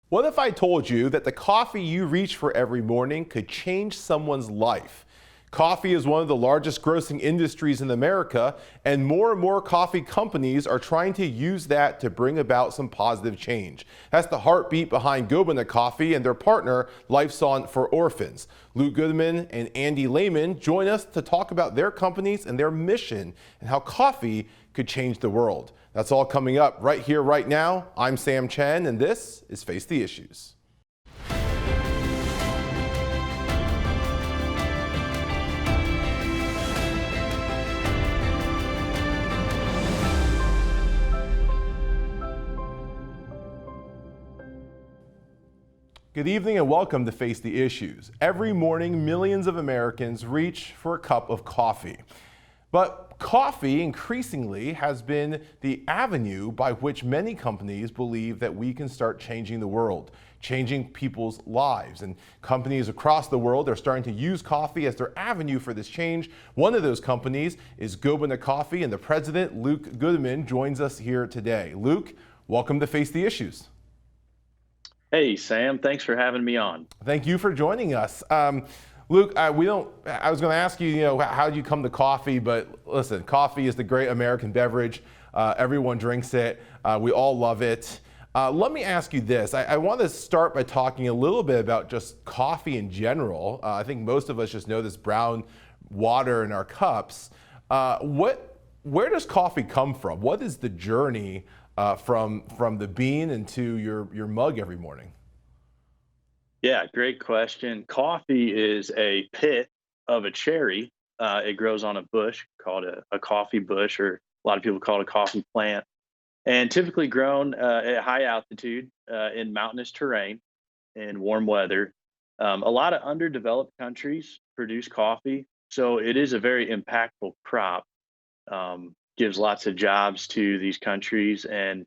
What if I told you that the coffee you reach for every morning could change someone's life? Coffee is one of the largest grossing industries in America, and more coffee companies are trying to use that to bring about some positive change. That's the heartbeat behind Gobena Coffee and their partner, Lifesong for Orphans. Luke Gudeman and Lehman join us to talk about their companies and their mission and how coffee could change the world. That's all coming up right here, right now. I'm Sam Chen, and this is Face the Issues. Good evening and welcome to Face the Issues. Every morning, millions of Americans reach for a cup of coffee. But coffee increasingly has been the avenue by which many companies believe that we can start changing the world, changing people's lives. And companies across the world are starting to use coffee as their avenue for this change. One of those companies is Gobena Coffee, and the president, Luke Gudeman, joins us here today. Luke, welcome to Face the Issues. Hey, Sam, thanks for having me on. Thank you for joining us. Luke, I was going to ask you, how did you come to coffee? But listen, coffee is the great American beverage. Everyone drinks it. We all love it. Let me ask you this. I want to start by talking a little bit about just coffee in general. I think most of us just know this brown water in our cups. Where does coffee come from? What is the journey from the bean into your mug every morning? Yeah, great question. Coffee is a pit of a cherry. It grows on a bush called a coffee bush, or a lot of people call it a coffee plant, and typically grown at high altitude in mountainous terrain in warm weather. A lot of underdeveloped countries produce coffee, so it is a very impactful crop. Gives lots of jobs to these countries, and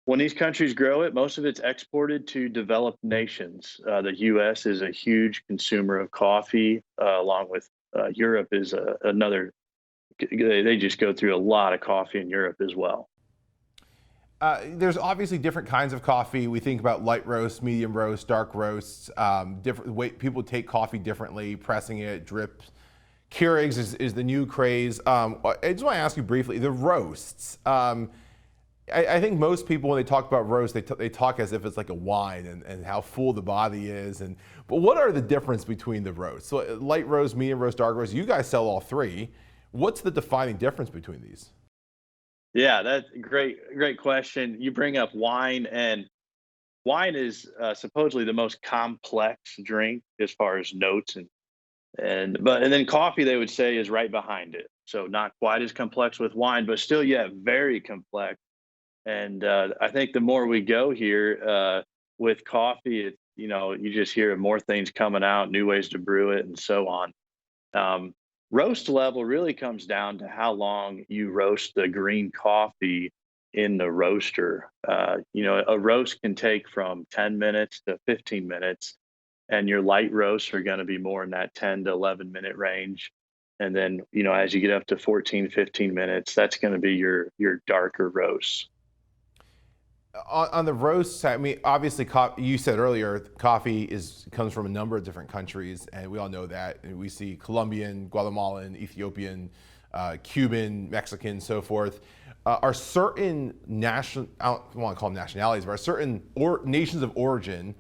when these countries grow it, most of it's exported to developed nations. The U.S. is a huge consumer of coffee, along with Europe is another. They just go through a lot of coffee in Europe as well. There's obviously different kinds of coffee. We think about light roast, medium roast, dark roasts. Different way people take coffee differently, pressing it, drips. Keurigs is the new craze. I just want to ask you briefly, the roasts. I think most people, when they talk about roast, they talk as if it's like a wine and how full the body is. But what are the difference between the roasts? So light roast, medium roast, dark roast. You guys sell all three. What's the defining difference between these? Yeah, that's a great question. You bring up wine, and wine is supposedly the most complex drink as far as notes and then coffee, they would say, is right behind it. So not quite as complex with wine, but still, yeah, very complex. And I think the more we go here with coffee, you just hear more things coming out, new ways to brew it, and so on. Roast level really comes down to how long you roast the green coffee in the roaster. A roast can take from 10 minutes to 15 minutes, and your light roasts are going to be more in that 10 to 11-minute range. And then, as you get up to 14, 15 minutes, that's going to be your darker roasts. On the roast side, I mean, obviously, you said earlier, coffee comes from a number of different countries, and we all know that. And we see Colombian, Guatemalan, Ethiopian, Cuban, Mexican, so forth. Are certain I don't want to call them nationalities, but are certain nations of origin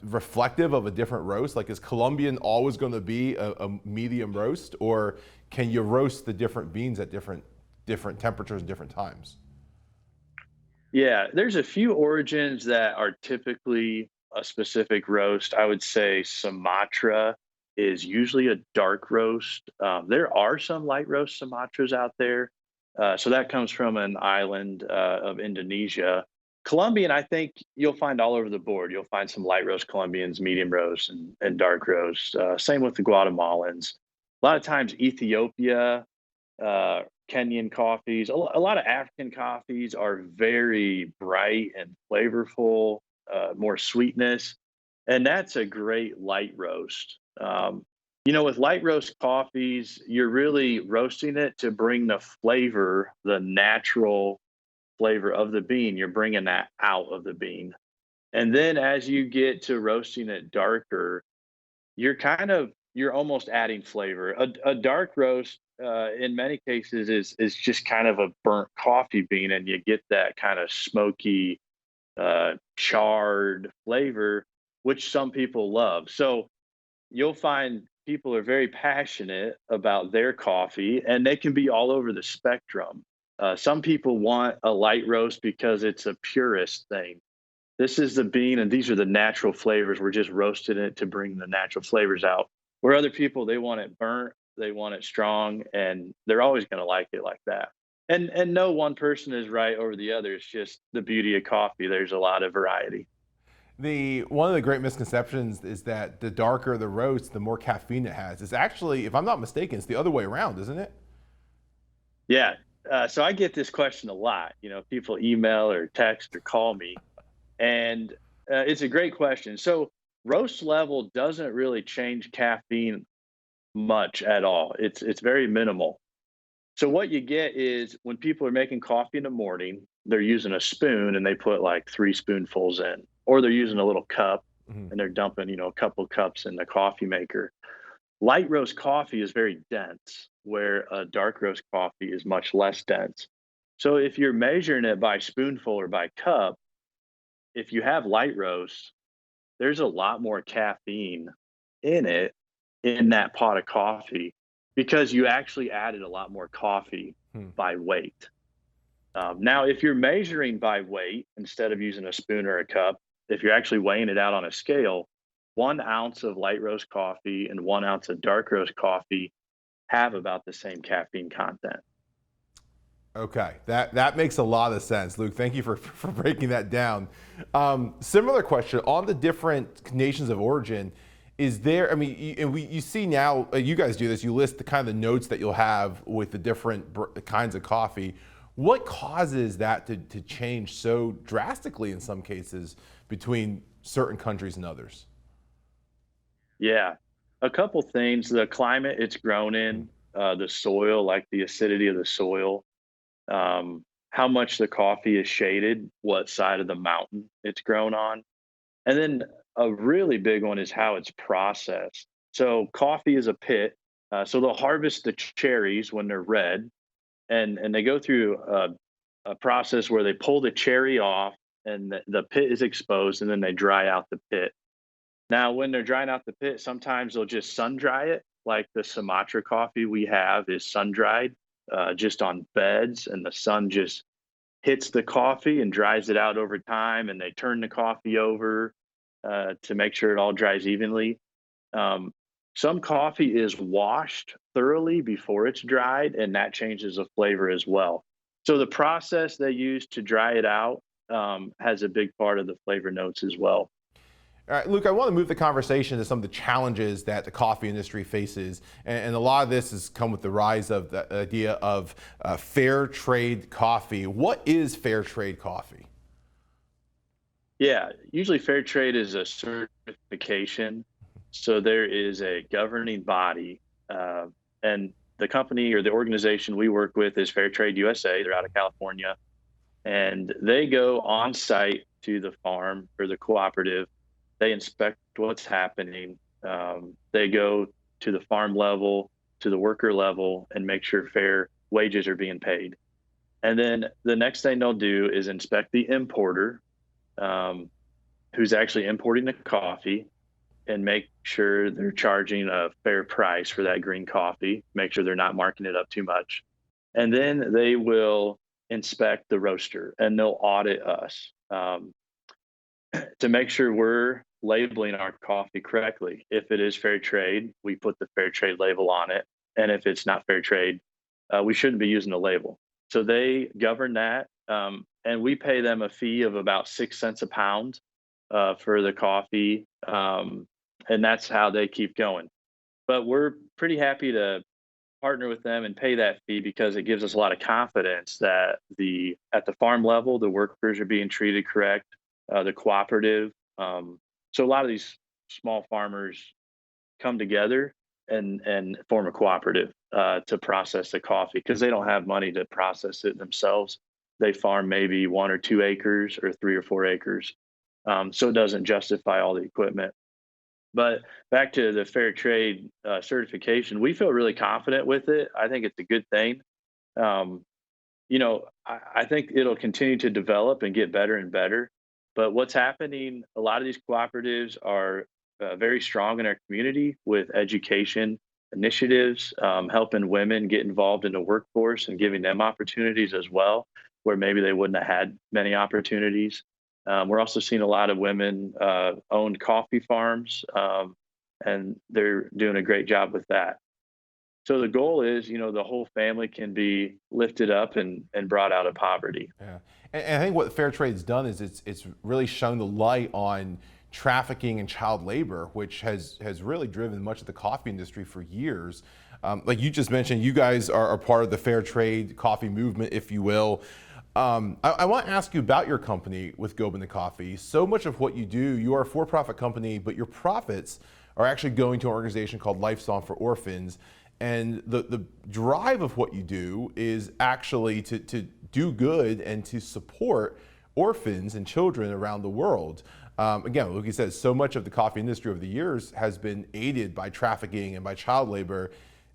reflective of a different roast? Like, is Colombian always going to be a medium roast, or can you roast the different beans at different temperatures and different times? Yeah, there's a few origins that are typically a specific roast. I would say Sumatra is usually a dark roast. There are some light roast Sumatras out there. So that comes from an island of Indonesia. Colombian, I think you'll find all over the board. You'll find some light roast Colombians, medium roast, and dark roast. Same with the Guatemalans. A lot of times, Ethiopia, Kenyan coffees, a lot of African coffees are very bright and flavorful, more sweetness, and that's a great light roast. With light roast coffees, you're really roasting it to bring the flavor, the natural flavor of the bean. You're bringing that out of the bean. And then as you get to roasting it darker, you're almost adding flavor. A dark roast, in many cases, is just kind of a burnt coffee bean, and you get that kind of smoky, charred flavor, which some people love. So you'll find people are very passionate about their coffee, and they can be all over the spectrum. Some people want a light roast because it's a purist thing. This is the bean, and these are the natural flavors. We're just roasting it to bring the natural flavors out. Where other people, they want it burnt, they want it strong, and they're always going to like it like that. And no one person is right over the other. It's just the beauty of coffee. There's a lot of variety. The one of the great misconceptions is that the darker the roast, the more caffeine it has. It's actually, if I'm not mistaken, it's the other way around, isn't it? Yeah. So I get this question a lot. People email or text or call me, and it's a great question. So roast level doesn't really change caffeine much at all. It's very minimal. So what you get is when people are making coffee in the morning, they're using a spoon and they put like 3 spoonfuls in, or they're using a little cup Mhm. and they're dumping, a couple cups in the coffee maker. Light roast coffee is very dense, where a dark roast coffee is much less dense. So if you're measuring it by spoonful or by cup, if you have light roast, there's a lot more caffeine in it in that pot of coffee because you actually added a lot more coffee Hmm. by weight. Now, if you're measuring by weight instead of using a spoon or a cup, if you're actually weighing it out on a scale, 1 ounce of light roast coffee and 1 ounce of dark roast coffee have about the same caffeine content. Okay, that makes a lot of sense, Luke. Thank you for breaking that down. Similar question on the different nations of origin. Is there? I mean, you see now, you guys do this. You list the kind of the notes that you'll have with the different kinds of coffee. What causes that to change so drastically in some cases between certain countries and others? Yeah, a couple things. The climate it's grown Hmm. in, the soil, like the acidity of the soil, how much the coffee is shaded, what side of the mountain it's grown on. And then a really big one is how it's processed. So coffee is a pit. So they'll harvest the cherries when they're red, and they go through a process where they pull the cherry off, and the pit is exposed, and then they dry out the pit. Now, when they're drying out the pit, sometimes they'll just sun dry it. Like the Sumatra coffee we have is sun dried, just on beds, and the sun just hits the coffee and dries it out over time. And they turn the coffee over to make sure it all dries evenly. Um, some coffee is washed thoroughly before it's dried, and that changes the flavor as well. So the process they use to dry it out has a big part of the flavor notes as well. All right, Luke, I want to move the conversation to some of the challenges that the coffee industry faces. And a lot of this has come with the rise of the idea of fair trade coffee. What is fair trade coffee? Yeah, usually fair trade is a certification. So there is a governing body, and the company or the organization we work with is Fair Trade USA. They're out of California, and they go on site to the farm or the cooperative. They inspect what's happening. They go to the farm level, to the worker level, and make sure fair wages are being paid. And then the next thing they'll do is inspect the importer, um, who's actually importing the coffee, and make sure they're charging a fair price for that green coffee, make sure they're not marking it up too much. And then they will inspect the roaster and they'll audit us to make sure we're labeling our coffee correctly. If it is fair trade, we put the fair trade label on it. And if it's not fair trade, we shouldn't be using the label. So they govern that. And we pay them a fee of about 6 cents a pound for the coffee. And that's how they keep going. But we're pretty happy to partner with them and pay that fee because it gives us a lot of confidence that the at the farm level the workers are being treated correct, the cooperative. So a lot of these small farmers come together and form a cooperative to process the coffee because they don't have money to process it themselves. They farm maybe 1 or 2 acres or 3 or 4 acres, so it doesn't justify all the equipment. But back to the fair trade certification, we feel really confident with it. I think it's a good thing. Um, I think it'll continue to develop and get better and better. But what's happening, a lot of these cooperatives are very strong in our community with education initiatives, helping women get involved in the workforce and giving them opportunities as well, where maybe they wouldn't have had many opportunities. We're also seeing a lot of women own coffee farms, and they're doing a great job with that. So the goal is, the whole family can be lifted up and brought out of poverty. Yeah, and I think what fair trade's done is it's really shown the light on trafficking and child labor, which has really driven much of the coffee industry for years. Like you just mentioned, you guys are part of the fair trade coffee movement, if you will. I want to ask you about your company with Gobena Coffee. So much of what you do, you are a for-profit company, but your profits are actually going to an organization called Lifesong for Orphans. And the drive of what you do is actually to do good and to support orphans and children around the world. Again, like you said, so much of the coffee industry over the years has been aided by trafficking and by child labor.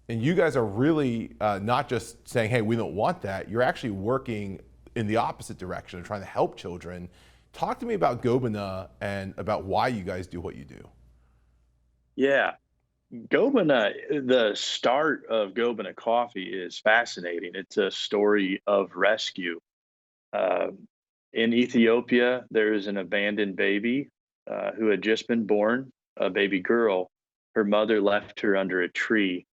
And you guys are really not just saying, hey, we don't want that. You're actually working in the opposite direction of trying to help children. Talk to me about Gobena and about why you guys do what you do. Yeah. Gobena, the start of Gobena Coffee is fascinating. It's a story of rescue. Uh, in Ethiopia, there is an abandoned baby who had just been born, a baby girl. Her mother left her under a tree.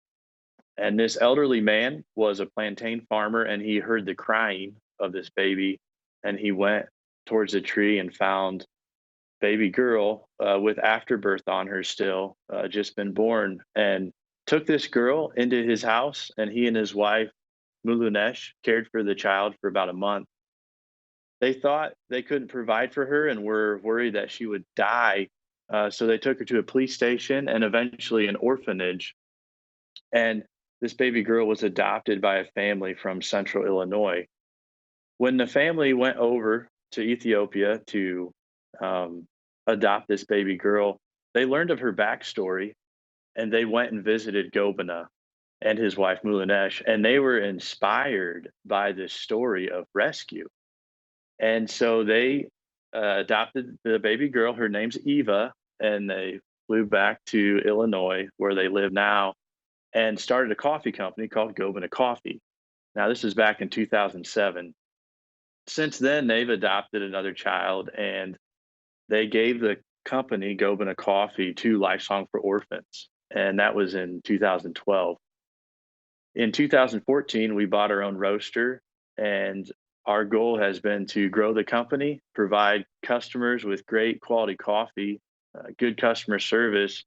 And this elderly man was a plantain farmer, and he heard the crying of this baby. And he went towards the tree and found baby girl with afterbirth on her still, just been born, and took this girl into his house. And he and his wife, Mulunesh, cared for the child for about a month. They thought they couldn't provide for her and were worried that she would die. So they took her to a police station and eventually an orphanage. And this baby girl was adopted by a family from central Illinois. When the family went over to Ethiopia to um, adopt this baby girl, they learned of her backstory and they went and visited Gobena and his wife Mulanesh, and they were inspired by this story of rescue. And so they adopted the baby girl. Her name's Eva, and they flew back to Illinois, where they live now, and started a coffee company called Gobena Coffee. Now, this is back in 2007. Since then, they've adopted another child, and they gave the company Gobena Coffee to Lifesong for Orphans, and that was in 2012. In 2014, we bought our own roaster, and our goal has been to grow the company, provide customers with great quality coffee, good customer service,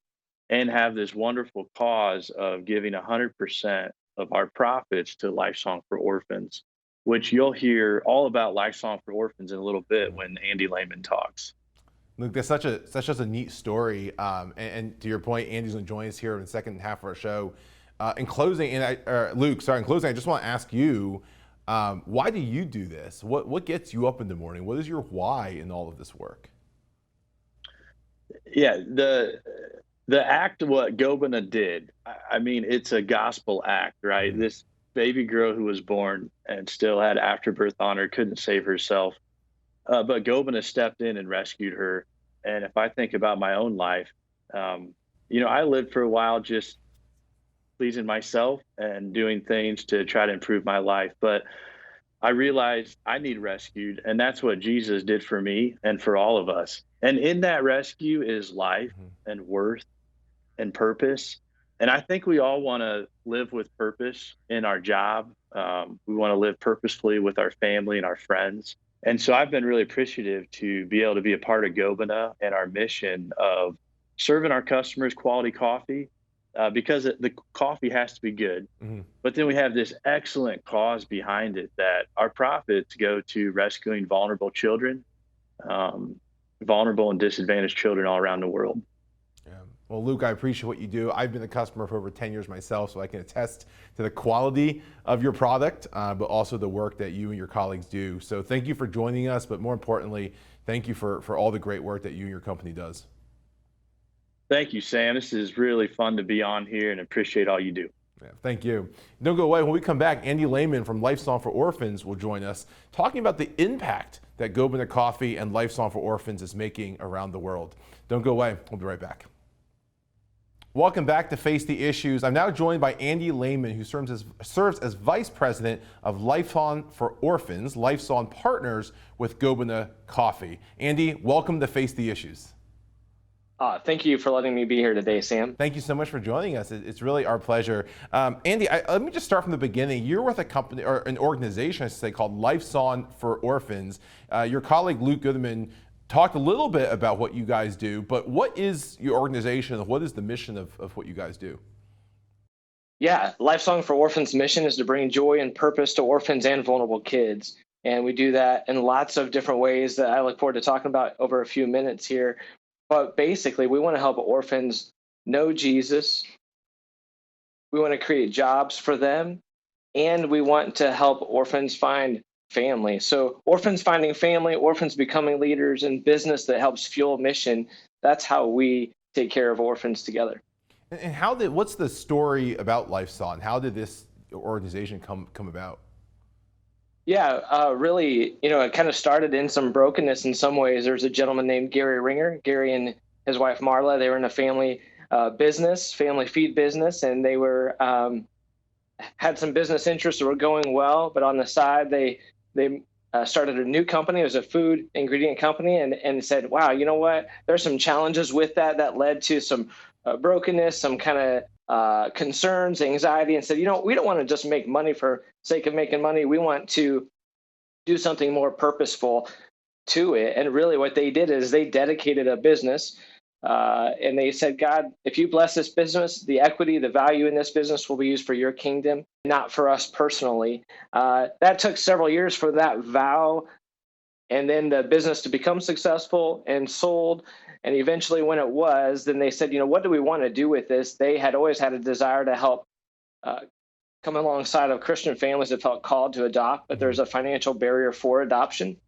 and have this wonderful cause of giving 100% of our profits to Lifesong for Orphans, which you'll hear all about Lifesong for Orphans in a little bit when Andy Lehman talks. Luke, that's such a neat story. And to your point, Andy's going to join us here in the second half of our show. In closing, Luke, sorry, in closing, I just want to ask you, why do you do this? What gets you up in the morning? What is your why in all of this work? Yeah, the act what Gobena did, I mean, it's a gospel act, right? Mm-hmm. This baby girl who was born and still had afterbirth on her couldn't save herself, but Gobena stepped in and rescued her. And if I think about my own life, I lived for a while just pleasing myself and doing things to try to improve my life. But I realized I need rescued, and that's what Jesus did for me and for all of us. And in that rescue is life and worth and purpose. And I think we all want to live with purpose in our job. We want to live purposefully with our family and our friends. And so I've been really appreciative to be able to be a part of Gobena and our mission of serving our customers quality coffee, because the coffee has to be good. Mm-hmm. But then we have this excellent cause behind it that our profits go to rescuing vulnerable children, vulnerable and disadvantaged children all around the world. Yeah. Well, Luke, I appreciate what you do. I've been a customer for over 10 years myself, so I can attest to the quality of your product, but also the work that you and your colleagues do. So thank you for joining us, but more importantly, thank you for all the great work that you and your company does. Thank you, Sam. This is really fun to be on here and appreciate all you do. Yeah, thank you. Don't go away. When we come back, Andy Lehman from Lifesongs for Orphans will join us, talking about the impact that Gobena Coffee and Lifesongs for Orphans is making around the world. Don't go away. We'll be right back. Welcome back to Face the Issues. I'm now joined by Andy Lehman, who serves as Vice President of Lifesongs for Orphans, Lifesong partners with Gobena Coffee. Andy, welcome to Face the Issues. Thank you for letting me be here today, Sam. Thank you so much for joining us. It's really our pleasure. Andy, let me just start from the beginning. You're with a company, or an organization, I should say, called Lifesongs for Orphans. Your colleague, Luke Gudeman, talked a little bit about what you guys do, but what is your organization? What is the mission of what you guys do? Yeah, Lifesong for Orphans' mission is to bring joy and purpose to orphans and vulnerable kids. And we do that in lots of different ways that I look forward to talking about over a few minutes here. But basically, we want to help orphans know Jesus. We want to create jobs for them. And we want to help orphans find family. So orphans finding family, orphans becoming leaders in business that helps fuel mission. That's how we take care of orphans together. And what's the story about Lifesong? How did this organization come about? Yeah, really, it kind of started in some brokenness in some ways. There's a gentleman named Gary Ringer. Gary and his wife Marla, they were in a family business, family feed business, and they were had some business interests that were going well, but on the side they started a new company. It was a food ingredient company, and said, wow, you know what? There's some challenges with that led to some brokenness, some kind of concerns, anxiety, and said, we don't want to just make money for sake of making money. We want to do something more purposeful to it. And really what they did is they dedicated a business and they said, God, if you bless this business, the equity, the value in this business will be used for your kingdom, not for us personally. That took several years for that vow and then the business to become successful and sold. And eventually when it was, then they said, what do we want to do with this? They had always had a desire to help come alongside of Christian families that felt called to adopt, but there's a financial barrier for adoption.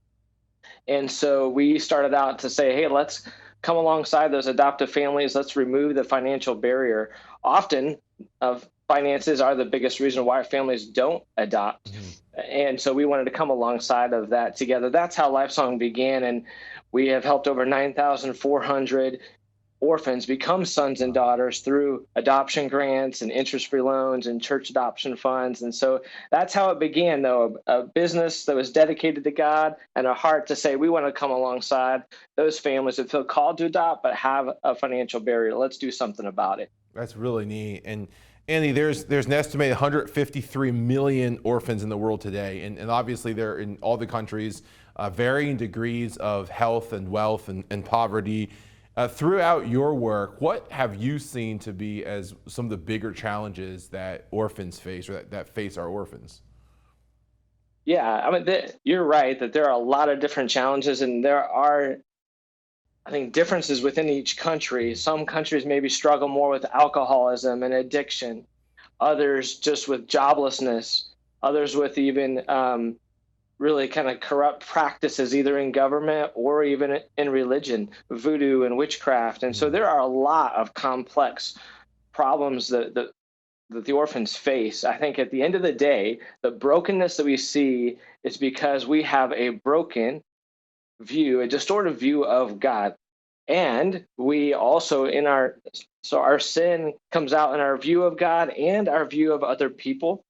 And so we started out to say, hey, let's come alongside those adoptive families. Let's remove the financial barrier. Often finances are the biggest reason why families don't adopt. And so we wanted to come alongside of that together. That's how Lifesong began. And we have helped over 9,400 orphans become sons and daughters through adoption grants and interest-free loans and church adoption funds. And so that's how it began, though, a business that was dedicated to God and a heart to say, we want to come alongside those families that feel called to adopt but have a financial barrier. Let's do something about it. That's really neat. And Andy, there's an estimated 153 million orphans in the world today. And obviously they're in all the countries, varying degrees of health and wealth and poverty. Throughout your work, what have you seen to be as some of the bigger challenges that orphans face, or that face our orphans? Yeah, I mean, you're right that there are a lot of different challenges, and there are, I think, differences within each country. Some countries maybe struggle more with alcoholism and addiction, others just with joblessness, others with even really kind of corrupt practices, either in government or even in religion, voodoo and witchcraft. And so there are a lot of complex problems that the orphans face. I think at the end of the day, the brokenness that we see is because we have a broken view, a distorted view of God. And we also our sin comes out in our view of God and our view of other people.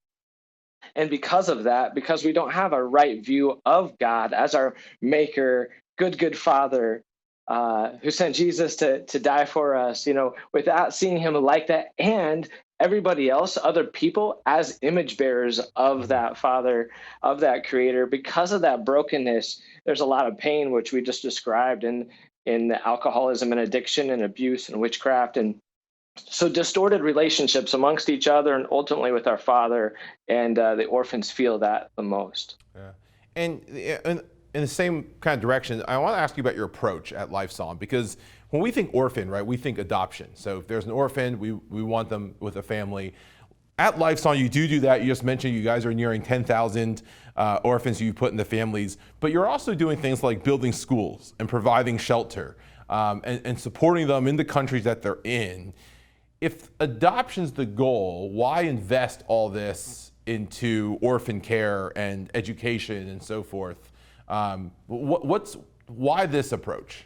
And because of that, because we don't have a right view of God as our maker, good Father, who sent Jesus to die for us, without seeing him like that, and everybody else, other people, as image bearers of that Father, of that Creator, because of that brokenness, there's a lot of pain, which we just described in alcoholism and addiction and abuse and witchcraft. And so distorted relationships amongst each other and ultimately with our Father, and the orphans feel that the most. Yeah. And in the same kind of direction, I want to ask you about your approach at Lifesong, because when we think orphan, right, we think adoption. So if there's an orphan, we want them with a family. At Lifesong, you do that. You just mentioned you guys are nearing 10,000 orphans you put in the families, but you're also doing things like building schools and providing shelter and supporting them in the countries that they're in. If adoption's the goal, why invest all this into orphan care and education and so forth? Why this approach?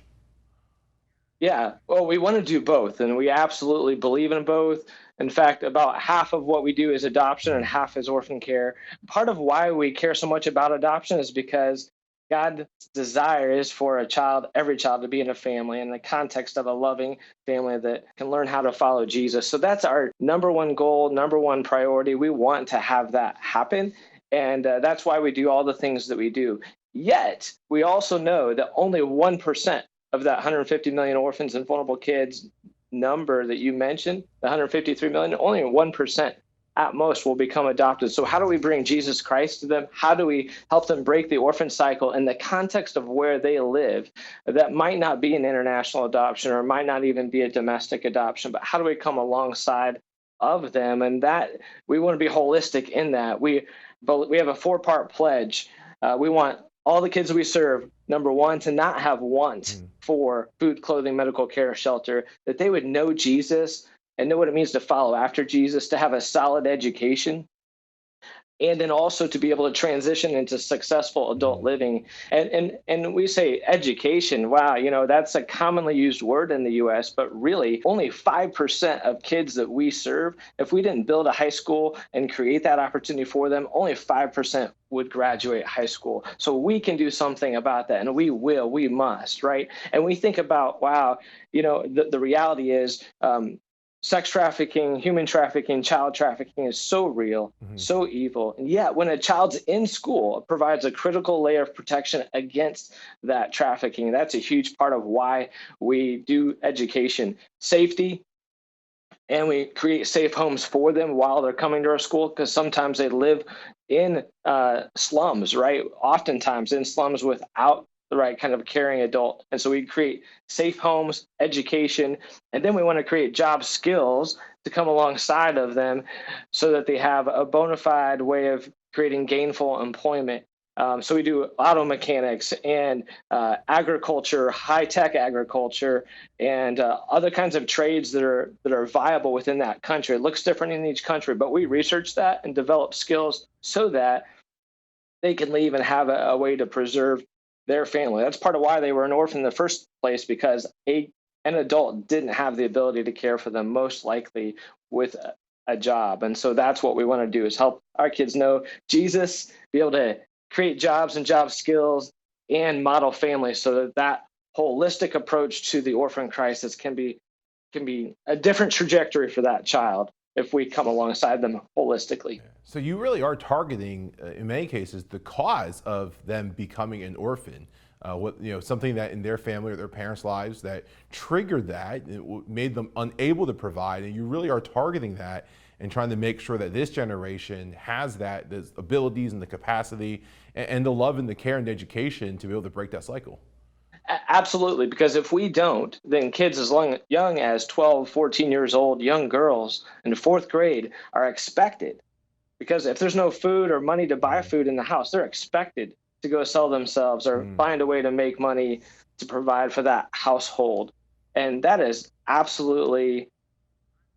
Yeah, well, we want to do both, and we absolutely believe in both. In fact, about half of what we do is adoption and half is orphan care. Part of why we care so much about adoption is because God's desire is for every child to be in a family in the context of a loving family that can learn how to follow Jesus. So that's our number one goal, number one priority. We want to have that happen. And that's why we do all the things that we do. Yet, we also know that only 1% of that 150 million orphans and vulnerable kids number that you mentioned, the 153 million, only 1% at most will become adopted. So how do we bring Jesus Christ to them? How do we help them break the orphan cycle in the context of where they live? That might not be an international adoption or might not even be a domestic adoption, but how do we come alongside of them? And that we want to be holistic in that. We have a 4-part pledge. We want all the kids we serve, number one, to not have want for food, clothing, medical care, shelter, that they would know Jesus and know what it means to follow after Jesus, to have a solid education, and then also to be able to transition into successful adult living. And we say education, wow, that's a commonly used word in the US, but really only 5% of kids that we serve, if we didn't build a high school and create that opportunity for them, only 5% would graduate high school. So we can do something about that, and we must, right? And we think about, wow, the reality is, sex trafficking, human trafficking, child trafficking is so real, so evil. And yet, when a child's in school, it provides a critical layer of protection against that trafficking. That's a huge part of why we do education, safety, and we create safe homes for them while they're coming to our school, because sometimes they live in slums, right? Oftentimes in slums without the right kind of caring adult. And so we create safe homes, education, and then we want to create job skills to come alongside of them so that they have a bona fide way of creating gainful employment. So we do auto mechanics and agriculture, high-tech agriculture, and other kinds of trades that are viable within that country. It looks different in each country, but we research that and develop skills so that they can leave and have a way to preserve their family. That's part of why they were an orphan in the first place, because an adult didn't have the ability to care for them, most likely with a job. And so that's what we want to do, is help our kids know Jesus, be able to create jobs and job skills and model families, so that holistic approach to the orphan crisis can be a different trajectory for that child if we come alongside them holistically. So you really are targeting, in many cases, the cause of them becoming an orphan. Something that in their family or their parents' lives that triggered that, it made them unable to provide, and you really are targeting that and trying to make sure that this generation has the abilities and the capacity and the love and the care and education to be able to break that cycle. Absolutely, because if we don't, then kids as young as 12, 14 years old, young girls in the 4th grade are expected, because if there's no food or money to buy food in the house, they're expected to go sell themselves or find a way to make money to provide for that household. And that is absolutely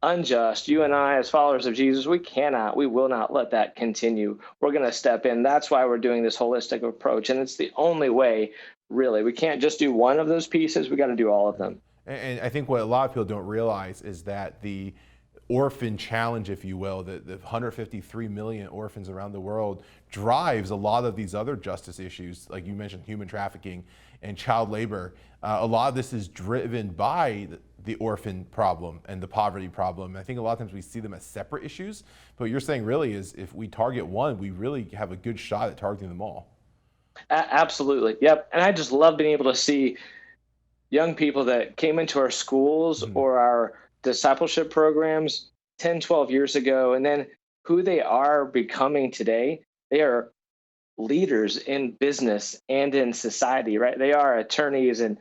unjust. You and I, as followers of Jesus, we will not let that continue. We're going to step in. That's why we're doing this holistic approach. And it's the only way, really. We can't just do one of those pieces. We got to do all of them. And I think what a lot of people don't realize is that the orphan challenge, if you will, the 153 million orphans around the world, drives a lot of these other justice issues, like you mentioned, human trafficking and child labor. A lot of this is driven by the orphan problem and the poverty problem. I think a lot of times we see them as separate issues, but what you're saying really is if we target one, we really have a good shot at targeting them all. Absolutely. Yep. And I just love being able to see young people that came into our schools or our discipleship programs 10, 12 years ago, and then who they are becoming today. They are leaders in business and in society, right? They are attorneys and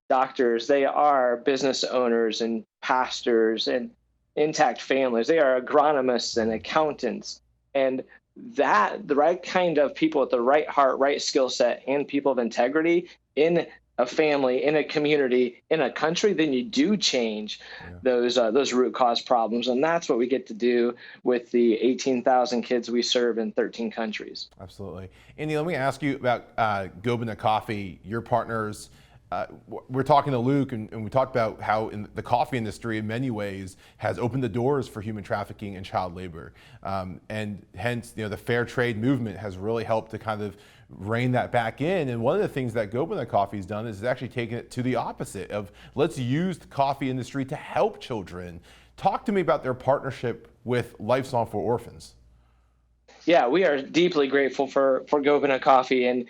doctors. They are business owners and pastors and intact families. They are agronomists and accountants. And that the right kind of people with the right heart, right skill set, and people of integrity in a family, in a community, in a country, then you do change those root cause problems. And that's what we get to do with the 18,000 kids we serve in 13 countries. Absolutely. Andy, let me ask you about Gobena Coffee, your partners. We're talking to Luke, and we talked about how in the coffee industry, in many ways, has opened the doors for human trafficking and child labor, and hence, the fair trade movement has really helped to kind of rein that back in. And one of the things that Gobena Coffee has done is actually taken it to the opposite of let's use the coffee industry to help children. Talk to me about their partnership with Lifesong for Orphans. Yeah, we are deeply grateful for Gobena Coffee, and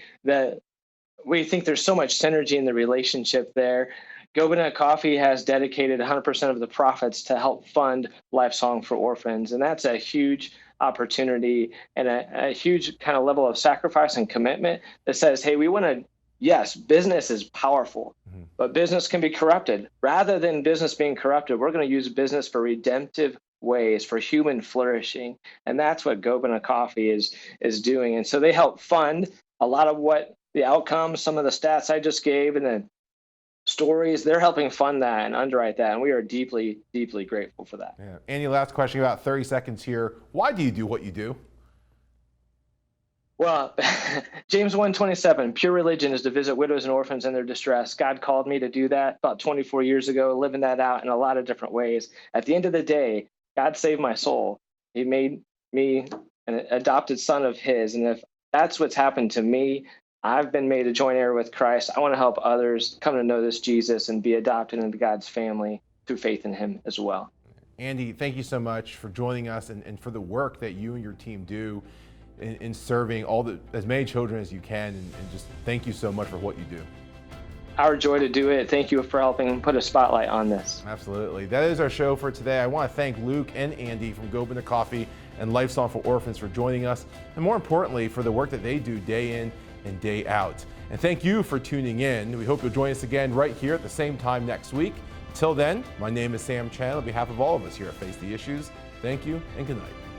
we think there's so much synergy in the relationship there. Gobena Coffee has dedicated 100% of the profits to help fund Lifesong for Orphans, and that's a huge opportunity and a huge kind of level of sacrifice and commitment that says, hey, we want to, yes, business is powerful, but business can be corrupted. Rather than business being corrupted, we're going to use business for redemptive ways, for human flourishing, and that's what Gobena Coffee is doing. And so they help fund a lot of what the outcomes, some of the stats I just gave, and the stories, they're helping fund that and underwrite that. And we are deeply, deeply grateful for that. Yeah. Andy, last question, about 30 seconds here. Why do you do what you do? Well, James 1:27, pure religion is to visit widows and orphans in their distress. God called me to do that about 24 years ago, living that out in a lot of different ways. At the end of the day, God saved my soul. He made me an adopted son of his. And if that's what's happened to me, I've been made a joint heir with Christ. I want to help others come to know this Jesus and be adopted into God's family through faith in him as well. Andy, thank you so much for joining us and for the work that you and your team do in serving as many children as you can. And just thank you so much for what you do. Our joy to do it. Thank you for helping put a spotlight on this. Absolutely. That is our show for today. I want to thank Luke and Andy from Gobena Coffee and Lifesong for Orphans for joining us, and more importantly, for the work that they do day in and day out. And thank you for tuning in. We hope you'll join us again right here at the same time next week. Until then, my name is Sam Chan. On behalf of all of us here at Face the Issues, thank you and good night.